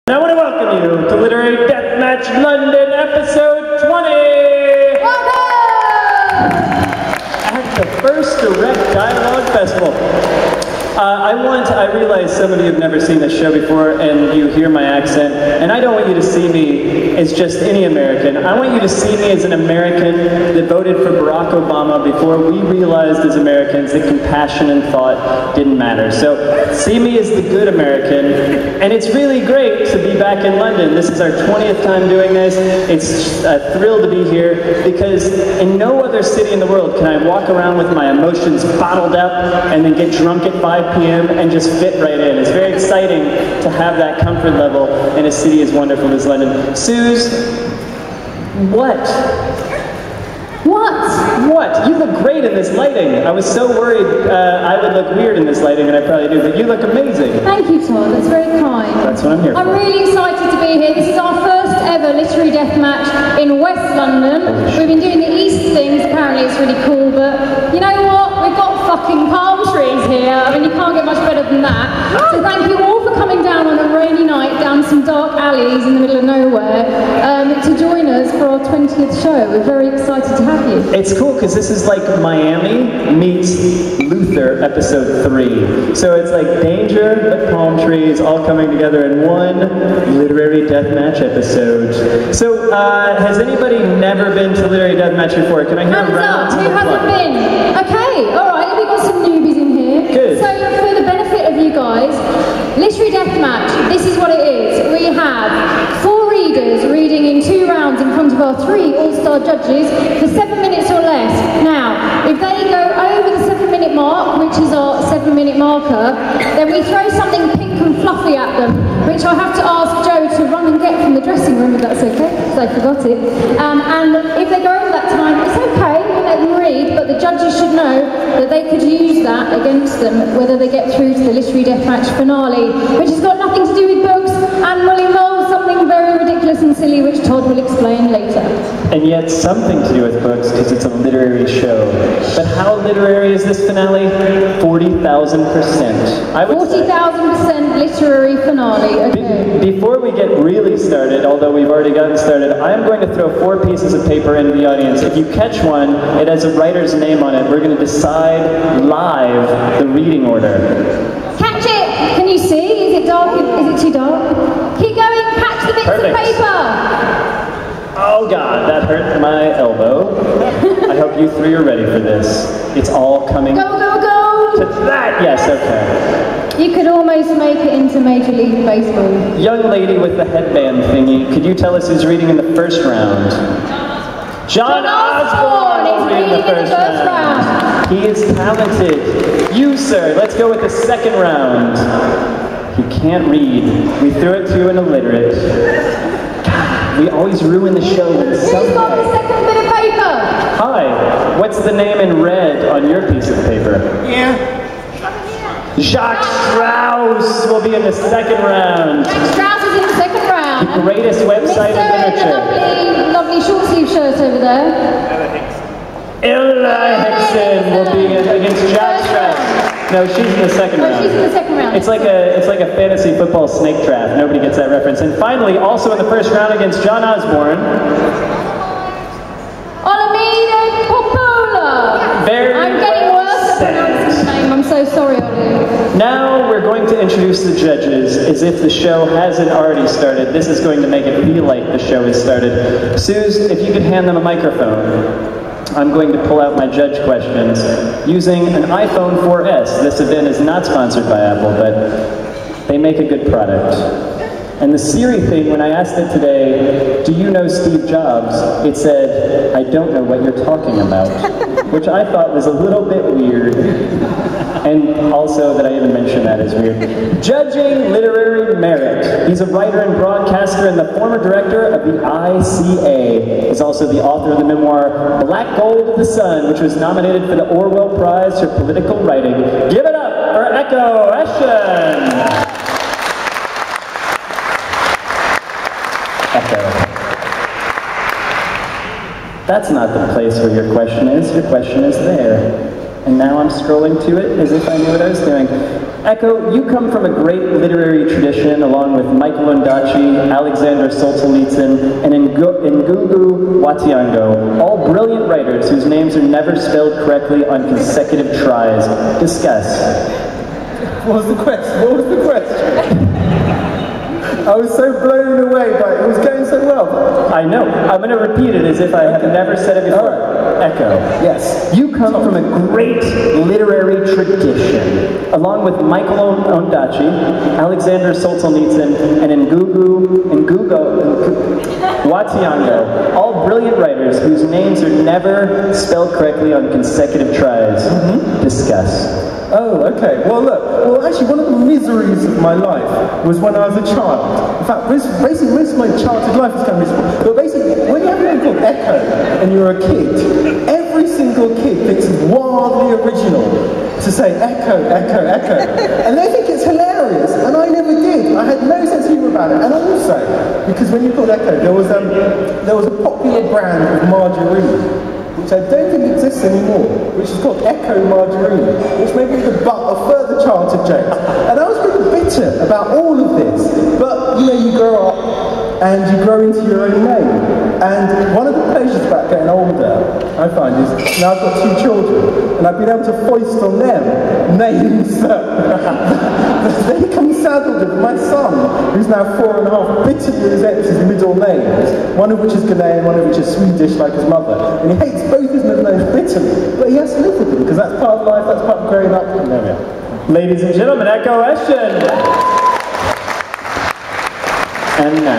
I want to welcome you to Literary Deathmatch London, episode 20! Welcome! At the first Direct Dialogue Festival. I realize some of you have never seen this show before and you hear my accent, and I don't want you to see me as just any American. I want you to see me as an American that voted for Barack Obama before we realized as Americans that compassion and thought didn't matter. So see me as the good American, and it's really great to be back in London. This is our 20th time doing this. It's a thrill to be here because in no other city in the world can I walk around with my emotions bottled up and then get drunk at 5 p.m. and just fit right in. It's very exciting to have that comfort level in a city as wonderful as London. Suze, what? What? You look great in this lighting. I was so worried I would look weird in this lighting, and I probably do, but you look amazing. Thank you, Todd. That's very kind. That's what I'm here for. I'm really excited to be here. This is our first ever literary death match in West London. We've been doing the East things. Apparently it's really cool, but you know what? We've got fucking palm trees here. I mean, you can't get much better than that. So thank you all for coming down on a rainy night down some dark alleys in the middle of nowhere to join us for our 20th show. We're very excited to have you. It's cool because this is like Miami meets Luther episode 3. So it's like danger but palm trees all coming together in one literary deathmatch episode. So has anybody never been to literary deathmatch before? Can I hear a round of applause? Who hasn't been? Okay, alright, we've got some newbies in here. Good. So for the benefit of you guys, literary deathmatch, this is what it is. We have 4 readers reading in 2 rounds in front of our 3 all-star judges for 7 minutes or less. Now, if they go over the 7-minute mark, which is our 7-minute marker, then we throw something pink and fluffy at them, which I have to ask Joe to run and get from the dressing room, if that's okay, because I forgot it. And if they go over that time, it's okay, we'll let them read, but the judges should know that they could use that against them, whether they get through to the literary deathmatch finale, which has got nothing to do with books and will involve something very ridiculous and silly, which Todd will explain later. And yet something to do with books because it's a literary show. But how literary is this finale? 40,000%. 40,000% literary finale, okay. Before we get really started, although we've already gotten started, I am going to throw 4 pieces of paper into the audience. If you catch one, it has a writer's name on it. We're going to decide live the reading order. Catch it! Can you see? Is it dark? Is it too dark? Keep going, catch the bits of paper! Oh God, that hurt my elbow. I hope you 3 are ready for this. It's all coming go, go, go! to that. Yes, okay. You could almost make it into Major League Baseball. Young lady with the headband thingy, could you tell us who's reading in the first round? John Osborne is reading in the first round. He is talented. You, sir, let's go with the second round. He can't read. We threw it to an illiterate. We always ruin the show with Who's got the second bit of paper? Hi, what's the name in red on your piece of paper? Yeah. Jacques Strauss will be in the second round. Jacques Strauss is in the second round. The greatest website in literature. Lovely short sleeve shirt over there. Hickson will be against Jacques Strauss. No, she's in the second round. She's in the second round. It's like a fantasy football snake draft. Nobody gets that reference. And finally, also in the first round against John Osborne, Olumide Popoola. I'm getting worse at pronouncing his name. I'm so sorry, Olu. Now we're going to introduce the judges as if the show hasn't already started. This is going to make it feel like the show has started. Suze, if you could hand them a microphone. I'm going to pull out my judge questions using an iPhone 4S. This event is not sponsored by Apple, but they make a good product. And the Siri thing, when I asked it today, do you know Steve Jobs? It said, I don't know what you're talking about, which I thought was a little bit weird. And also that I even mentioned that is weird. Judging literary merit. He's a writer and broadcaster and the former director of the ICA. He's also the author of the memoir Black Gold of the Sun, which was nominated for the Orwell Prize for Political Writing. Give it up for Ekow Eshun! Ekow. That's not the place where your question is. Your question is there. And now I'm scrolling to it as if I knew what I was doing. Ekow, you come from a great literary tradition along with Michael Ondaatje, Alexander Solzhenitsyn, and Ngugi wa Thiong'o, all brilliant writers whose names are never spelled correctly on consecutive tries. Discuss. What was the question? I was so blown away by it. It was going so well. I know. I'm going to repeat it as if I have never said it before. Ekow. Yes. You come from a great literary tradition, along with Michael Ondaatje, Alexander Solzhenitsyn, and Ngugi wa Thiong'o, all brilliant writers whose names are never spelled correctly on consecutive tries. Discuss. Oh, okay. Well, look. Well, actually, one of the miseries of my life was when I was a child. In fact, basically, most of my childhood life was kind of miserable. But basically, when you have a name called Ekow and you're a kid, every single kid thinks it's wildly original to say Ekow, Ekow, Ekow. And they think it's hilarious, and I never did. I had no sense of humour about it. And also, because when you called Ekow, there was a popular brand of margarine, which I don't think exists anymore, which is called Ekow Margarine, which may be the butt of further childhood jokes. And I was really bitter about all of this, but you know, you grow up and you grow into your own name. And one of the pleasures about getting older, I find, is now I've got 2 children, and I've been able to foist on them names that they come saddled with. My son, who's now 4.5, bitterly resents his middle names, one of which is Ghanaian, one of which is Swedish like his mother, and he hates both his middle names bitterly, but he has to live with them, because that's part of life, that's part of growing up. And there we are. Ladies and gentlemen, Ekow Eshun. And now.